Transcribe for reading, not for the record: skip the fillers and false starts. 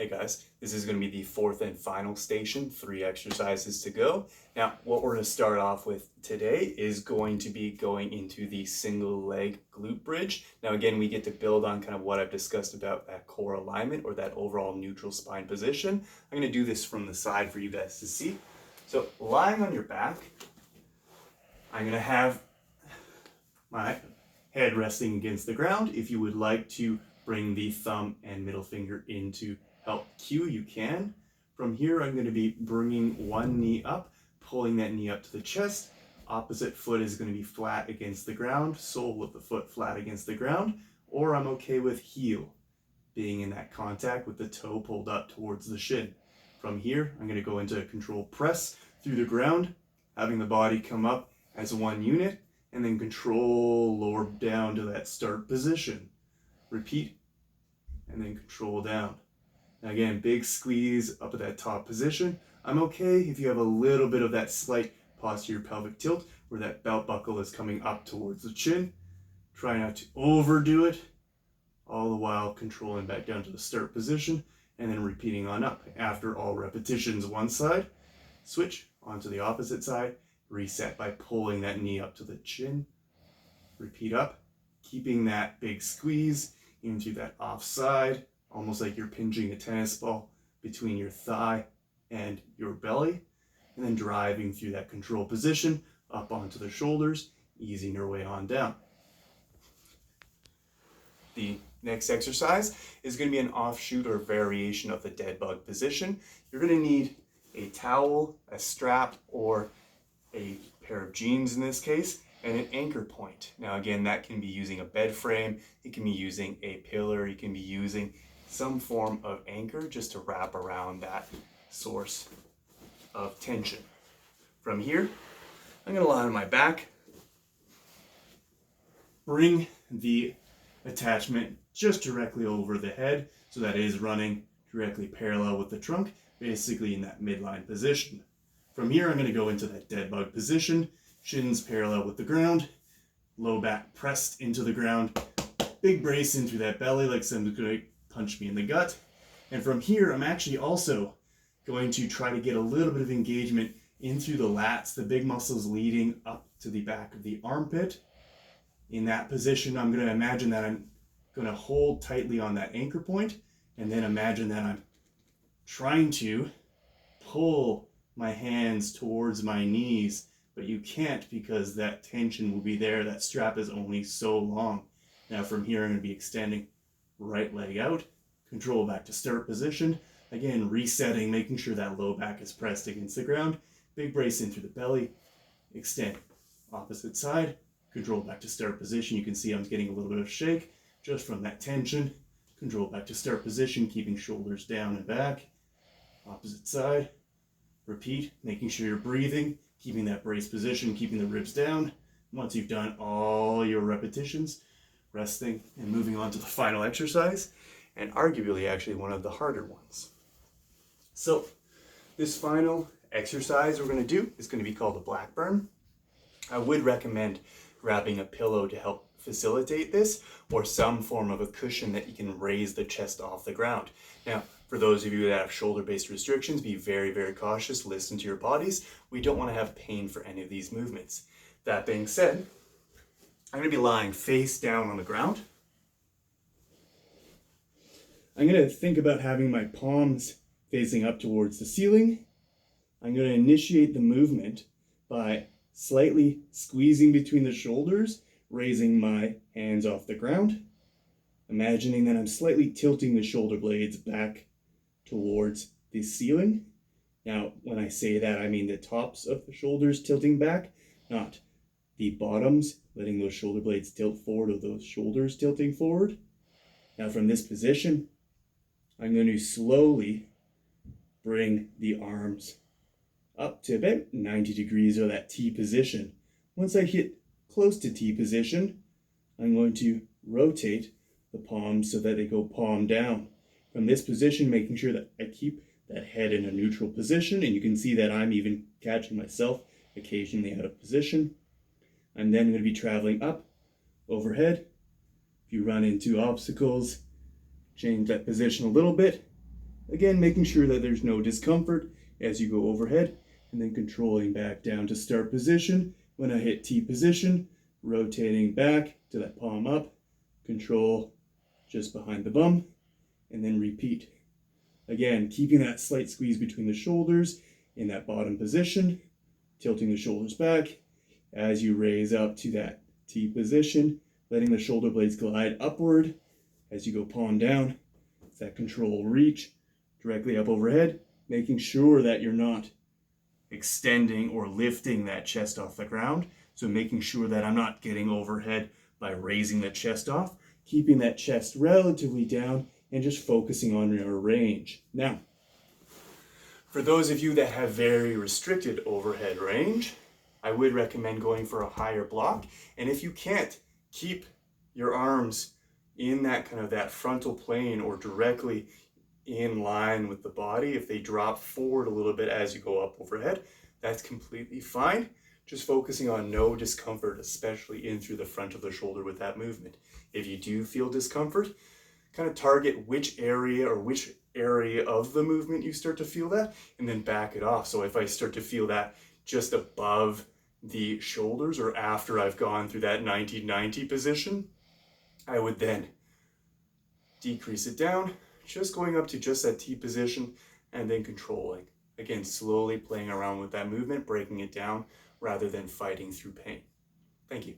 Hey guys, this is going to be the fourth and final station, 3 exercises to go. Now, what we're going to start off with today is going to be going into the single leg glute bridge. Now again, we get to build on kind of what I've discussed about that core alignment or that overall neutral spine position. I'm going to do this from the side for you guys to see. So lying on your back, I'm going to have my head resting against the ground. If you would like to bring the thumb and middle finger into help cue, you can. From here, I'm going to be bringing one knee up, pulling that knee up to the chest. Opposite foot is going to be flat against the ground, sole of the foot flat against the ground, or I'm okay with heel being in that contact with the toe pulled up towards the shin. From here, I'm going to go into a controlled press through the ground, having the body come up as one unit, and then control lower down to that start position. Repeat, and then control down. Now again, big squeeze up at that top position. I'm okay if you have a little bit of that slight posterior pelvic tilt where that belt buckle is coming up towards the chin. Try not to overdo it, all the while controlling back down to the start position and then repeating on up. After all repetitions one side, switch onto the opposite side, reset by pulling that knee up to the chin. Repeat up, keeping that big squeeze into that offside, almost like you're pinching a tennis ball between your thigh and your belly, and then driving through that control position up onto the shoulders, easing your way on down. The next exercise is going to be an offshoot or variation of the dead bug position. You're going to need a towel, a strap, or a pair of jeans in this case, and an anchor point. Now again, that can be using a bed frame, it can be using a pillar, you can be using some form of anchor just to wrap around that source of tension. From here, I'm going to lie on my back, bring the attachment just directly over the head so that it is running directly parallel with the trunk, basically in that midline position. From here, I'm going to go into that dead bug position, shins parallel with the ground, low back pressed into the ground, big brace into that belly like someone's going to punch me in the gut. And from here, I'm actually also going to try to get a little bit of engagement into the lats, the big muscles leading up to the back of the armpit. In that position, I'm going to imagine that I'm going to hold tightly on that anchor point, and then imagine that I'm trying to pull my hands towards my knees, but you can't because that tension will be there. That strap is only so long. Now from here, I'm going to be extending right leg out, control back to start position. Again, resetting, making sure that low back is pressed against the ground. Big brace in through the belly, extend. Opposite side, control back to start position. You can see I'm getting a little bit of shake just from that tension. Control back to start position, keeping shoulders down and back. Opposite side, repeat, making sure you're breathing, keeping that brace position, keeping the ribs down. Once you've done all your repetitions, resting and moving on to the final exercise, and arguably actually one of the harder ones. So this final exercise we're going to do is going to be called a Blackburn. I would recommend grabbing a pillow to help facilitate this, or some form of a cushion that you can raise the chest off the ground. Now, for those of you that have shoulder-based restrictions, be very, very cautious, listen to your bodies. We don't want to have pain for any of these movements. That being said, I'm going to be lying face down on the ground. I'm going to think about having my palms facing up towards the ceiling. I'm going to initiate the movement by slightly squeezing between the shoulders, raising my hands off the ground, imagining that I'm slightly tilting the shoulder blades back towards the ceiling. Now, when I say that, I mean the tops of the shoulders tilting back, not the bottoms, letting those shoulder blades tilt forward or those shoulders tilting forward. Now from this position, I'm going to slowly bring the arms up to about 90 degrees or that T position. Once I hit close to T position, I'm going to rotate the palms so that they go palm down. From this position, making sure that I keep that head in a neutral position, and you can see that I'm even catching myself occasionally out of position. I'm then going to be traveling up, overhead. If you run into obstacles, change that position a little bit, Again, making sure that there's no discomfort as you go overhead, and then controlling back down to start position. When I hit T position, rotating back to that palm up, control just behind the bum, and then repeat. Again, keeping that slight squeeze between the shoulders in that bottom position, tilting the shoulders back as you raise up to that T position, letting the shoulder blades glide upward as you go palm down. It's that control reach directly up overhead, making sure that you're not extending or lifting that chest off the ground. So making sure that I'm not getting overhead by raising the chest off, keeping that chest relatively down and just focusing on your range. Now, for those of you that have very restricted overhead range, I would recommend going for a higher block. And if you can't, keep your arms in that kind of that frontal plane or directly in line with the body. If they drop forward a little bit as you go up overhead, that's completely fine. Just focusing on no discomfort, especially in through the front of the shoulder with that movement. If you do feel discomfort, kind of target which area of the movement you start to feel that, and then back it off. So if I start to feel that just above the shoulders or after I've gone through that 90-90 position, I would then decrease it down, just going up to just that T position and then controlling. Again, slowly playing around with that movement, breaking it down rather than fighting through pain. Thank you.